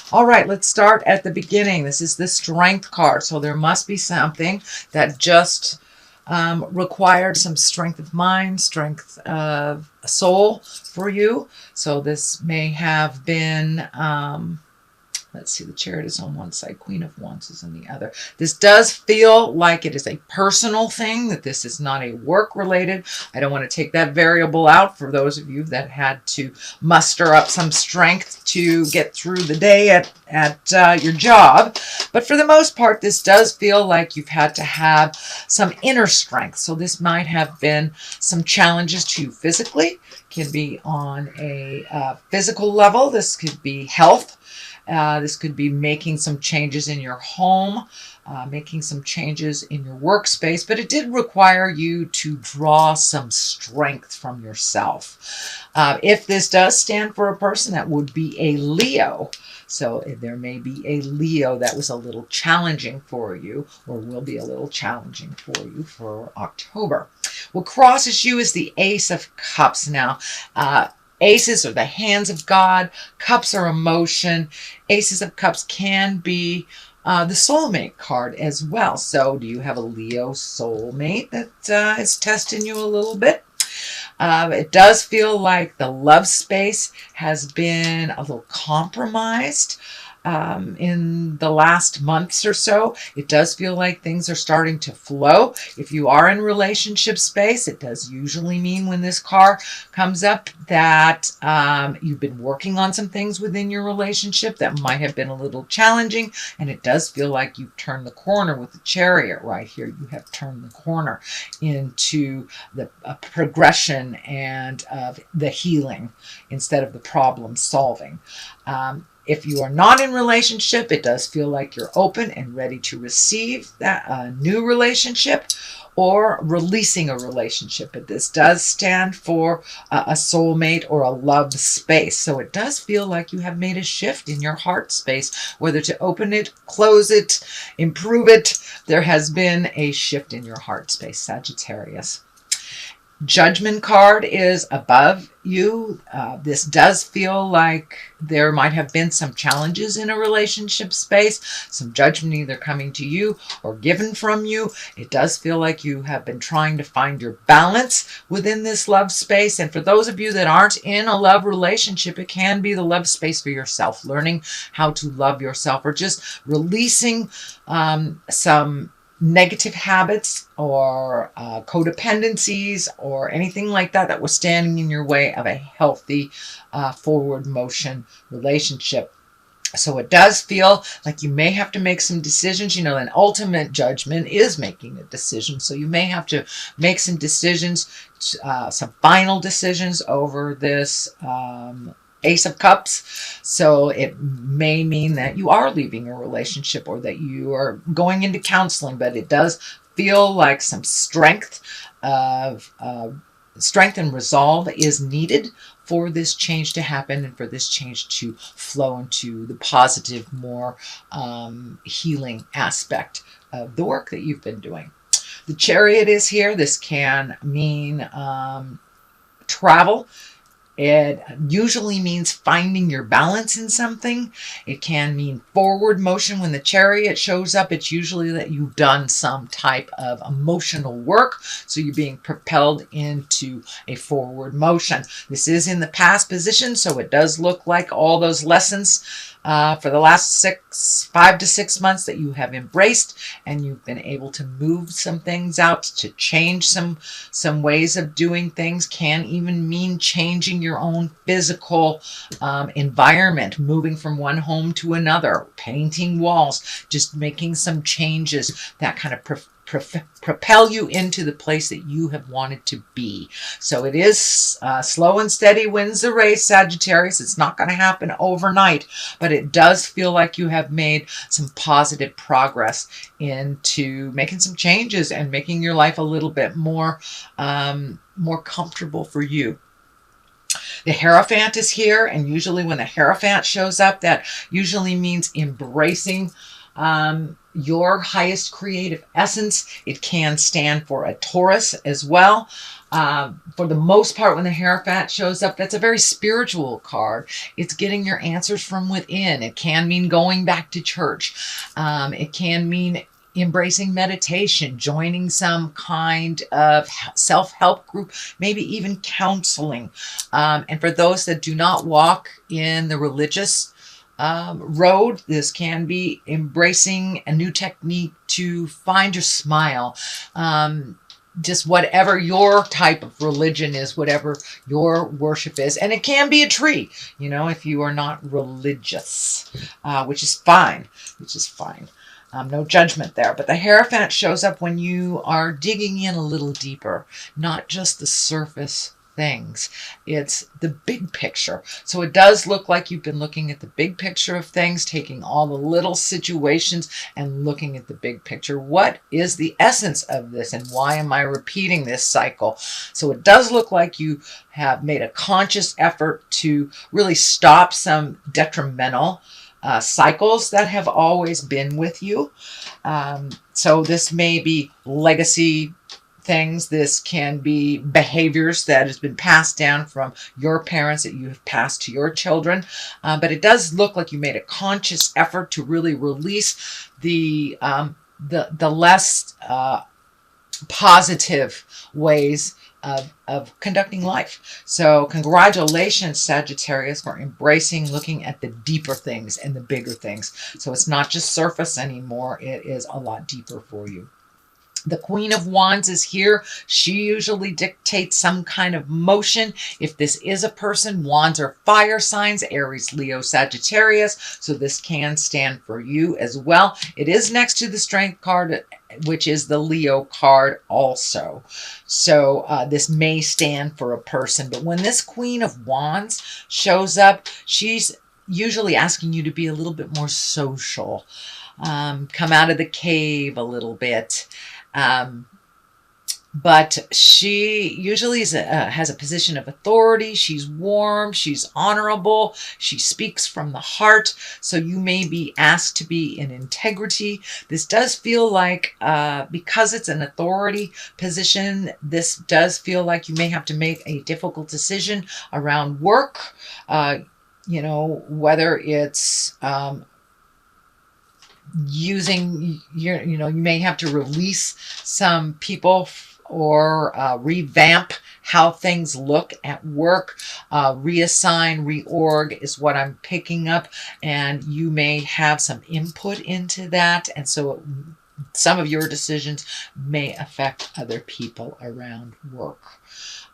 All right, let's start at the beginning. This is the Strength card. So there must be something that just required some strength of mind, strength of soul for you. So this may have been, let's see, the Chariot is on one side, Queen of Wands is on the other. This does feel like it is a personal thing, that this is not a work related. I don't want to take that variable out for those of you that had to muster up some strength to get through the day at your job. But for the most part, this does feel like you've had to have some inner strength. So this might have been some challenges to you physically. Can be on a physical level. This could be health. This could be making some changes in your home, making some changes in your workspace, but it did require you to draw some strength from yourself. If this does stand for a person, that would be a Leo. So there may be a Leo that was a little challenging for you, or will be a little challenging for you for October. What crosses you is the Ace of Cups now. Aces are the hands of God. Cups are emotion. Aces of Cups can be the soulmate card as well. So do you have a Leo soulmate that is testing you a little bit? It does feel like the love space has been a little compromised in the last months or so. It does feel like things are starting to flow. If you are in relationship space, it does usually mean when this card comes up that you've been working on some things within your relationship that might have been a little challenging, and it does feel like you've turned the corner with the Chariot right here. You have turned the corner into the progression and the healing instead of the problem solving. If you are not in relationship, it does feel like you're open and ready to receive that new relationship or releasing a relationship. But this does stand for a soulmate or a love space. So it does feel like you have made a shift in your heart space, whether to open it, close it, improve it. There has been a shift in your heart space, Sagittarius. Judgment card is above you. This does feel like there might have been some challenges in a relationship space, some judgment either coming to you or given from you. It does feel like you have been trying to find your balance within this love space. And for those of you that aren't in a love relationship, it can be the love space for yourself, learning how to love yourself, or just releasing some negative habits or codependencies or anything like that that was standing in your way of a healthy forward motion relationship. So it does feel like you may have to make some decisions. You know, an ultimate judgment is making a decision. So you may have to make some decisions, some final decisions over this Ace of Cups. So it may mean that you are leaving a relationship or that you are going into counseling, but it does feel like some strength and resolve is needed for this change to happen and for this change to flow into the positive, more healing aspect of the work that you've been doing. The Chariot is here. This can mean travel. It usually means finding your balance in something. It can mean forward motion. When the Chariot shows up, it's usually that you've done some type of emotional work. So you're being propelled into a forward motion. This is in the past position, so it does look like all those lessons for the last 5 to 6 months that you have embraced, and you've been able to move some things out, to change some ways of doing things. Can even mean changing your own physical environment, moving from one home to another, painting walls, just making some changes that kind of propel you into the place that you have wanted to be. So it is slow and steady wins the race, Sagittarius. It's not going to happen overnight, but it does feel like you have made some positive progress into making some changes and making your life a little bit more comfortable for you. The Hierophant is here, and usually when the Hierophant shows up, that usually means embracing your highest creative essence. It can stand for a Taurus as well. For the most part, when the Hierophant shows up, that's a very spiritual card. It's getting your answers from within. It can mean going back to church. It can mean embracing meditation, joining some kind of self-help group, maybe even counseling. And for those that do not walk in the religious road, this can be embracing a new technique to find your smile. Just whatever your type of religion is, whatever your worship is. And it can be a tree, you know, if you are not religious, which is fine, no judgment there. But the Hierophant shows up when you are digging in a little deeper, not just the surface things. It's the big picture. So it does look like you've been looking at the big picture of things, taking all the little situations and looking at the big picture. What is the essence of this, and why am I repeating this cycle? So it does look like you have made a conscious effort to really stop some detrimental cycles that have always been with you. So this may be legacy things. This can be behaviors that has been passed down from your parents that you have passed to your children. But it does look like you made a conscious effort to really release the less positive ways of conducting life. So congratulations, Sagittarius, for embracing looking at the deeper things and the bigger things. So it's not just surface anymore. It is a lot deeper for you. The Queen of Wands is here. She usually dictates some kind of motion. If this is a person, wands are fire signs, Aries, Leo, Sagittarius. So this can stand for you as well. It is next to the Strength card, which is the Leo card also. So this may stand for a person. But when this Queen of Wands shows up, she's usually asking you to be a little bit more social. Come out of the cave a little bit. But she usually has a position of authority. She's warm. She's honorable. She speaks from the heart. So you may be asked to be in integrity. This does feel like, because it's an authority position, this does feel like you may have to make a difficult decision around work. You know, whether it's using your, you know, you may have to release some people or revamp how things look at work. Reassign, reorg is what I'm picking up, and you may have some input into that, and so some of your decisions may affect other people around work.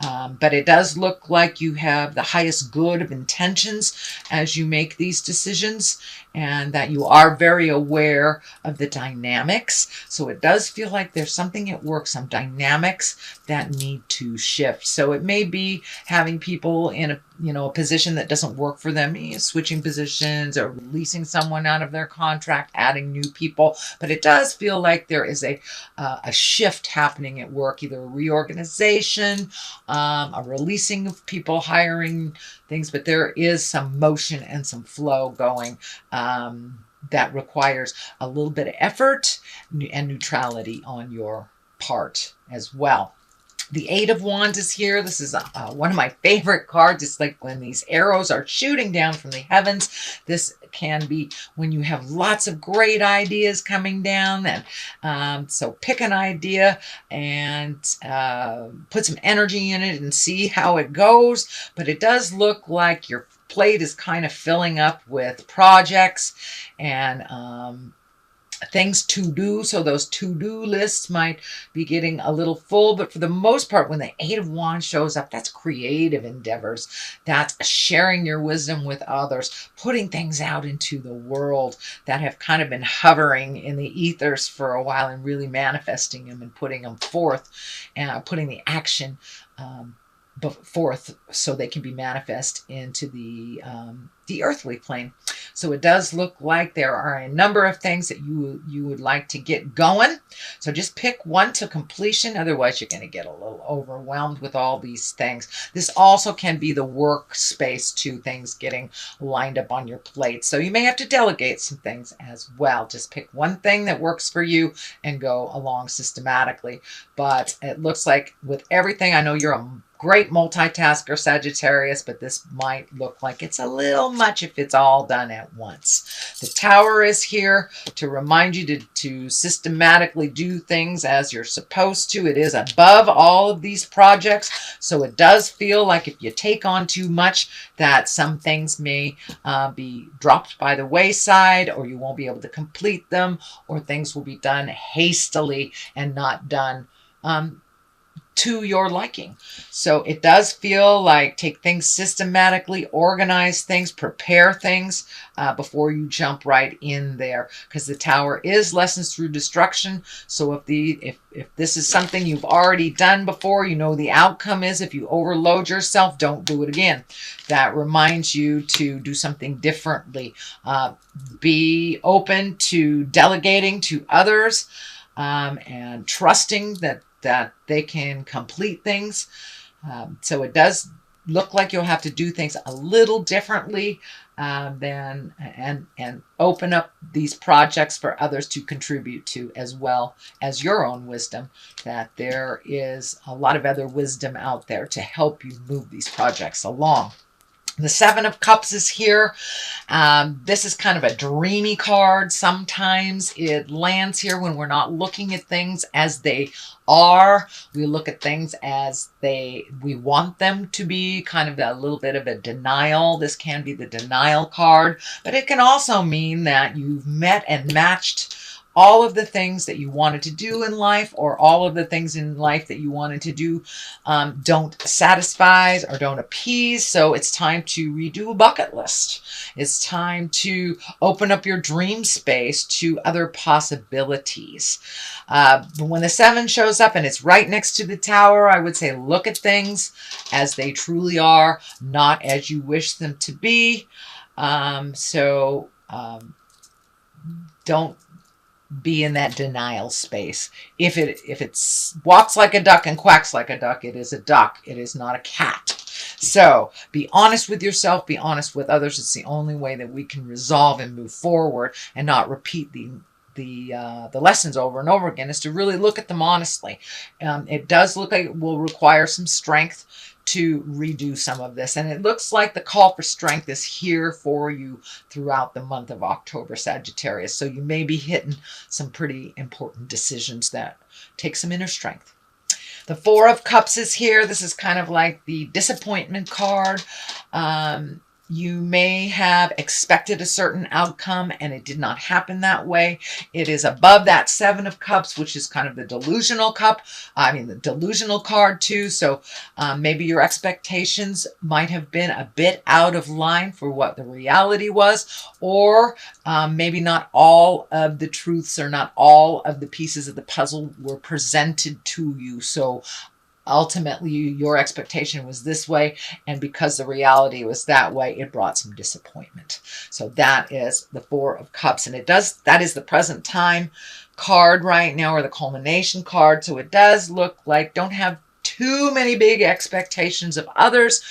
But it does look like you have the highest good of intentions as you make these decisions, and that you are very aware of the dynamics. So it does feel like there's something at work, some dynamics that need to shift. So it may be having people in a, you know, a position that doesn't work for them, switching positions or releasing someone out of their contract, adding new people. But it does feel like there is a shift happening at work, either a reorganization, a releasing of people, hiring things, but there is some motion and some flow going that requires a little bit of effort and neutrality on your part as well. The Eight of Wands is here. This is one of my favorite cards. It's like when these arrows are shooting down from the heavens. This can be when you have lots of great ideas coming down. And so pick an idea and put some energy in it and see how it goes. But it does look like your plate is kind of filling up with projects and things to do. So those to-do lists might be getting a little full, but for the most part, when the Eight of Wands shows up, that's creative endeavors. That's sharing your wisdom with others, putting things out into the world that have kind of been hovering in the ethers for a while and really manifesting them and putting them forth and putting the action forth so they can be manifest into the earthly plane. So it does look like there are a number of things that you would like to get going. So just pick one to completion. Otherwise, you're going to get a little overwhelmed with all these things. This also can be the workspace too, things getting lined up on your plate. So you may have to delegate some things as well. Just pick one thing that works for you and go along systematically. But it looks like with everything, I know you're a great multitasker, Sagittarius, but this might look like it's a little much if it's all done at once. The Tower is here to remind you to systematically do things as you're supposed to. It is above all of these projects, so it does feel like if you take on too much, that some things may be dropped by the wayside, or you won't be able to complete them, or things will be done hastily and not done to your liking. So it does feel like take things systematically, organize things, prepare things before you jump right in there, because the Tower is lessons through destruction. So if this is something you've already done before, you know the outcome is if you overload yourself, don't do it again. That reminds you to do something differently. Be open to delegating to others and trusting that they can complete things. So it does look like you'll have to do things a little differently and open up these projects for others to contribute to, as well as your own wisdom, that there is a lot of other wisdom out there to help you move these projects along. The Seven of Cups is here. This is kind of a dreamy card. Sometimes it lands here when we're not looking at things as they are. We look at things as we want them to be, kind of a little bit of a denial. This can be the denial card, but it can also mean that you've met and matched all of the things that you wanted to do in life, or all of the things in life that you wanted to do don't satisfy or don't appease. So it's time to redo a bucket list. It's time to open up your dream space to other possibilities. When the Seven shows up and it's right next to the Tower, I would say look at things as they truly are, not as you wish them to be. Don't be in that denial space. If it walks like a duck and quacks like a duck, it is a duck. It is not a cat. So be honest with yourself. Be honest with others. It's the only way that we can resolve and move forward and not repeat the lessons over and over again, is to really look at them honestly. It does look like it will require some strength to redo some of this. And it looks like the call for strength is here for you throughout the month of October, Sagittarius. So you may be hitting some pretty important decisions that take some inner strength. The Four of Cups is here. This is kind of like the disappointment card. You may have expected a certain outcome and it did not happen that way. It is above that Seven of Cups, which is kind of the delusional cup. The delusional card too. So maybe your expectations might have been a bit out of line for what the reality was, or maybe not all of the truths or not all of the pieces of the puzzle were presented to you. So ultimately your expectation was this way, and because the reality was that way, it brought some disappointment. So that is the Four of Cups, and that is the present time card right now, or the culmination card. So it does look like don't have too many big expectations of others,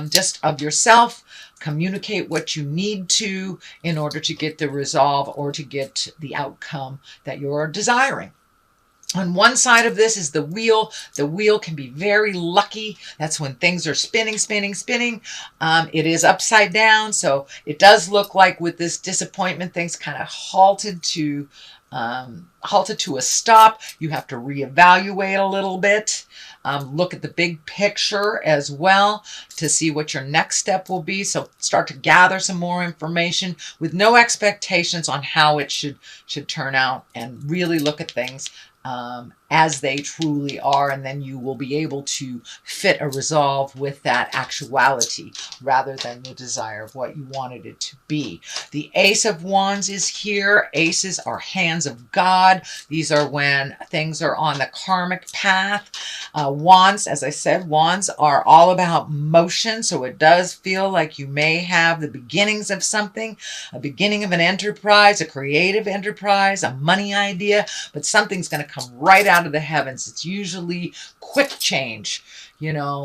just of yourself. Communicate what you need to in order to get the resolve or to get the outcome that you're desiring. On one side of this is the wheel. The wheel can be very lucky. That's when things are spinning, spinning, spinning. It is upside down. So it does look like with this disappointment, things kind of halted to a stop. You have to reevaluate a little bit. Look at the big picture as well to see what your next step will be. So start to gather some more information with no expectations on how it should turn out, and really look at things as they truly are, and then you will be able to fit a resolve with that actuality rather than the desire of what you wanted it to be. The Ace of Wands is here. Aces are hands of God. These are when things are on the karmic path. Wands, as I said, wands are all about motion, so it does feel like you may have the beginnings of something, a beginning of an enterprise, a creative enterprise, a money idea, but something's going to come right out of the heavens. It's usually quick change, you know.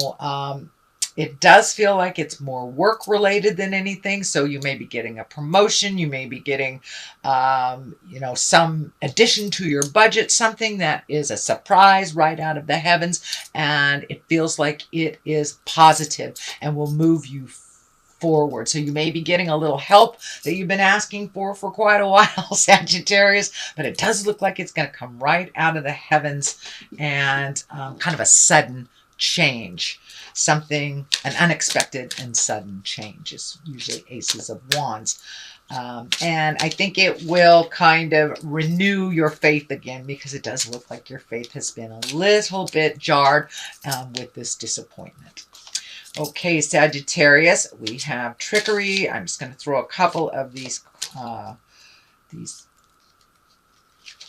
It does feel like it's more work related than anything. So you may be getting a promotion. You may be getting, you know, some addition to your budget, something that is a surprise right out of the heavens. And it feels like it is positive and will move you forward. So you may be getting a little help that you've been asking for quite a while, Sagittarius, but it does look like it's going to come right out of the heavens, and kind of a sudden change. Something, an unexpected and sudden change is usually Aces of Wands. And I think it will kind of renew your faith again, because it does look like your faith has been a little bit jarred with this disappointment. Okay, Sagittarius, we have trickery. I'm just going to throw a couple of these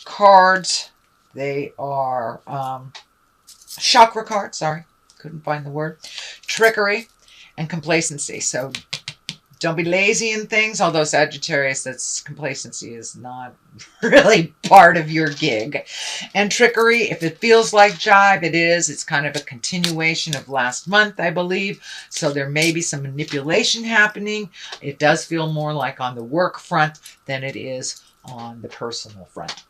cards. They are chakra cards, sorry. Couldn't find the word. Trickery and complacency. So don't be lazy in things, although Sagittarius, that's complacency is not really part of your gig. And trickery, if it feels like jive, it is. It's kind of a continuation of last month, I believe. So there may be some manipulation happening. It does feel more like on the work front than it is on the personal front.